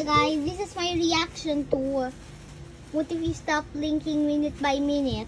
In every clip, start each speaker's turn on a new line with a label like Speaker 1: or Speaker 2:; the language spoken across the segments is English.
Speaker 1: guys, this is my reaction to what if you stop blinking minute by minute?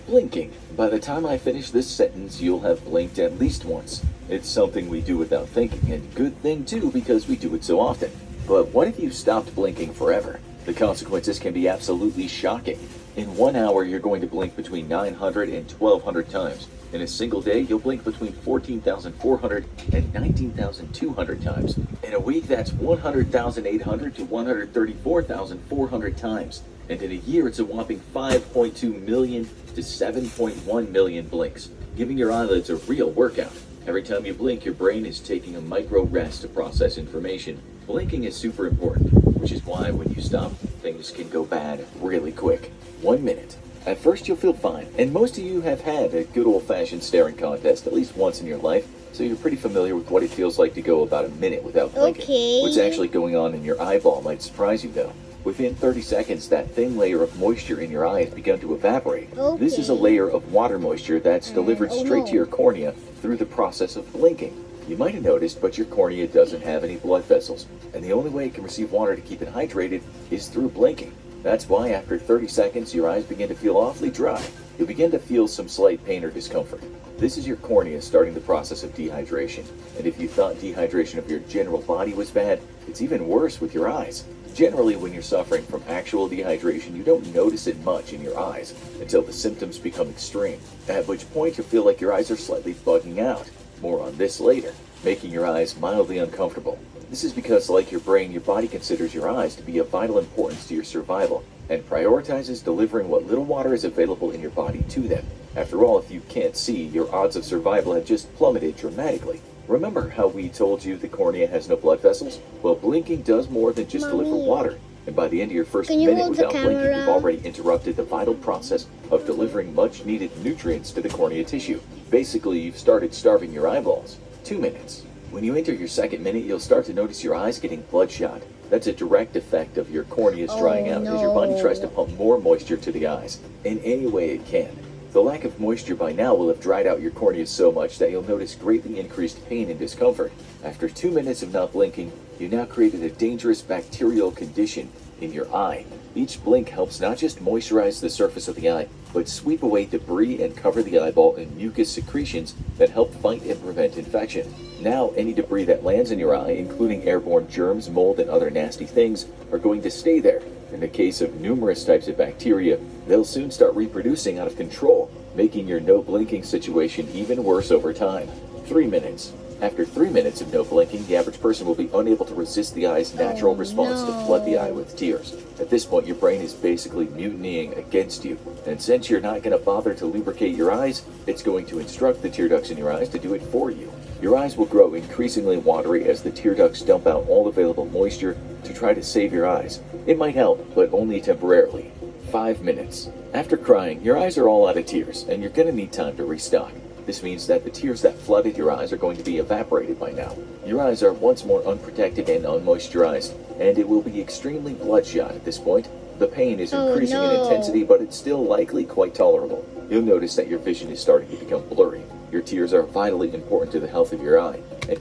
Speaker 2: Blinking. By the time I finish this sentence, you'll have blinked at least once. It's something we do without thinking, and good thing too because we do it so often. But what if you stopped blinking forever? The consequences can be absolutely shocking. In 1 hour, you're going to blink between 900 and 1200 times. In a single day, you'll blink between 14,400 and 19,200 times. In a week, that's 100,800 to 134,400 times. And in a year, it's a whopping 5.2 million to 7.1 million blinks, giving your eyelids a real workout. Every time you blink, your brain is taking a micro rest to process information. Blinking is super important, which is why when you stop, things can go bad really quick. 1 minute. At first you'll feel fine, and most of you have had a good old-fashioned staring contest at least once in your life, so you're pretty familiar with what it feels like to go about a minute without blinking.
Speaker 1: Okay.
Speaker 2: What's actually going on in your eyeball might surprise you though. Within 30 seconds, that thin layer of moisture in your eye has begun to evaporate.
Speaker 1: Okay.
Speaker 2: This is a layer of water moisture that's delivered straight to your cornea through the process of blinking. You might have noticed, but your cornea doesn't have any blood vessels, and the only way it can receive water to keep it hydrated is through blinking. That's why after 30 seconds, your eyes begin to feel awfully dry. You'll begin to feel some slight pain or discomfort. This is your cornea starting the process of dehydration. And if you thought dehydration of your general body was bad, it's even worse with your eyes. Generally, when you're suffering from actual dehydration, you don't notice it much in your eyes until the symptoms become extreme, at which point you'll feel like your eyes are slightly bugging out. More on this later. Making your eyes mildly uncomfortable. This is because, like your brain, your body considers your eyes to be of vital importance to your survival and prioritizes delivering what little water is available in your body to them. After all, if you can't see, your odds of survival have just plummeted dramatically. Remember how we told you the cornea has no blood vessels? Well, blinking does more than just deliver water. And by the end of your first
Speaker 1: Can you
Speaker 2: minute
Speaker 1: hold the
Speaker 2: without blinking,
Speaker 1: camera?
Speaker 2: you've already interrupted the vital process of delivering much-needed nutrients to the cornea tissue. Basically, you've started starving your eyeballs. 2 minutes. When you enter your second minute, you'll start to notice your eyes getting bloodshot. That's a direct effect of your corneas drying out as your body tries to pump more moisture to the eyes in any way it can. The lack of moisture by now will have dried out your corneas so much that you'll notice greatly increased pain and discomfort. After 2 minutes of not blinking, you now created a dangerous bacterial condition in your eye. Each blink helps not just moisturize the surface of the eye, but sweep away debris and cover the eyeball in mucus secretions that help fight and prevent infection. Now, any debris that lands in your eye, including airborne germs, mold, and other nasty things, are going to stay there. In the case of numerous types of bacteria, they'll soon start reproducing out of control, making your no blinking situation even worse over time. 3 minutes. After 3 minutes of no blinking, the average person will be unable to resist the eye's natural response to flood the eye with tears. At this point, your brain is basically mutinying against you. And since you're not going to bother to lubricate your eyes, it's going to instruct the tear ducts in your eyes to do it for you. Your eyes will grow increasingly watery as the tear ducts dump out all available moisture to try to save your eyes. It might help, but only temporarily. 5 minutes. After crying, your eyes are all out of tears, and you're going to need time to restock. This means that the tears that flooded your eyes are going to be evaporated by now. Your eyes are once more unprotected and unmoisturized, and it will be extremely bloodshot at this point. The pain is increasing in intensity, but it's still likely quite tolerable. You'll notice that your vision is starting to become blurry. Your tears are vitally important to the health of your eye. And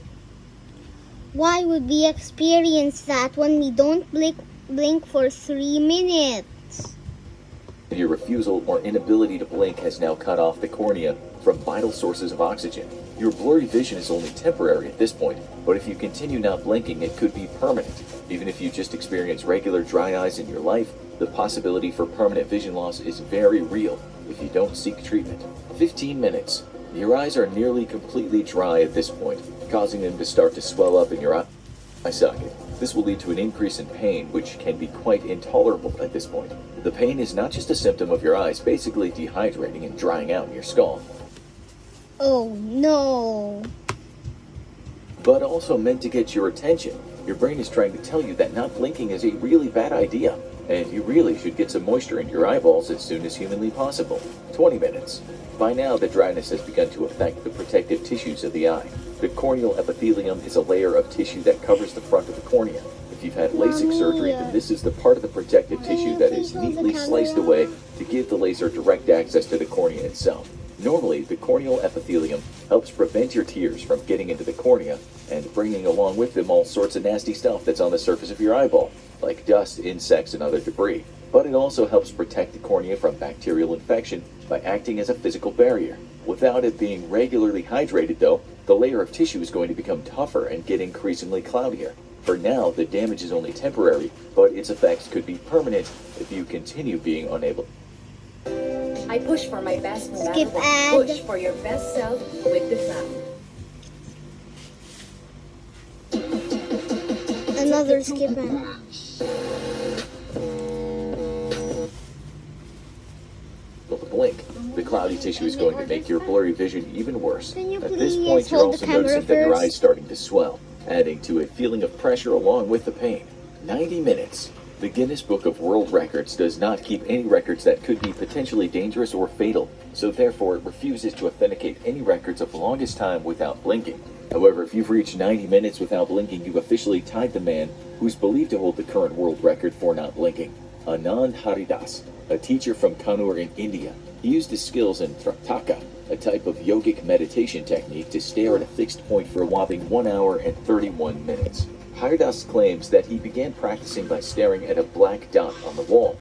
Speaker 1: Why would we experience that when we don't blink for 3 minutes?
Speaker 2: your refusal or inability to blink has now cut off the cornea from vital sources of oxygen. Your blurry vision is only temporary at this point, but if you continue not blinking, it could be permanent. Even if you just experience regular dry eyes in your life, the possibility for permanent vision loss is very real if you don't seek treatment. 15 minutes. Your eyes are nearly completely dry at this point, causing them to start to swell up in your eye socket. This will lead to an increase in pain, which can be quite intolerable at this point. The pain is not just a symptom of your eyes basically dehydrating and drying out in your skull,
Speaker 1: Oh no.
Speaker 2: but also meant to get your attention. Your brain is trying to tell you that not blinking is a really bad idea, and you really should get some moisture in your eyeballs as soon as humanly possible. 20 minutes. By now, the dryness has begun to affect the protective tissues of the eye. The corneal epithelium is a layer of tissue that covers the front of the cornea. If you've had LASIK surgery, then this is the part of the protective tissue that is neatly sliced away to give the laser direct access to the cornea itself. Normally, the corneal epithelium helps prevent your tears from getting into the cornea and bringing along with them all sorts of nasty stuff that's on the surface of your eyeball, like dust, insects, and other debris. But it also helps protect the cornea from bacterial infection by acting as a physical barrier. Without it being regularly hydrated, though, the layer of tissue is going to become tougher and get increasingly cloudier. For now, the damage is only temporary, but its effects could be permanent if you continue being unable.
Speaker 3: I push for my best no matter
Speaker 1: Skip
Speaker 3: what.
Speaker 1: ad.
Speaker 3: Push for your best self with the Flam.
Speaker 1: Another skip ad.
Speaker 2: Blink. The cloudy tissue is going to make your blurry vision even worse.
Speaker 1: Can you
Speaker 2: At this
Speaker 1: please
Speaker 2: point, you're
Speaker 1: hold
Speaker 2: also
Speaker 1: the camera
Speaker 2: noticing that your
Speaker 1: first?
Speaker 2: eye's starting to swell, adding to a feeling of pressure along with the pain. 90 minutes. The Guinness Book of World Records does not keep any records that could be potentially dangerous or fatal, so therefore it refuses to authenticate any records of longest time without blinking. However, if you've reached 90 minutes without blinking, you've officially tied the man who's believed to hold the current world record for not blinking, Anand Haridas, a teacher from Kannur in India. He used his skills in Triptaka, a type of yogic meditation technique, to stare at a fixed point for a whopping 1 hour and 31 minutes. Haridas claims that he began practicing by staring at a black dot on the wall.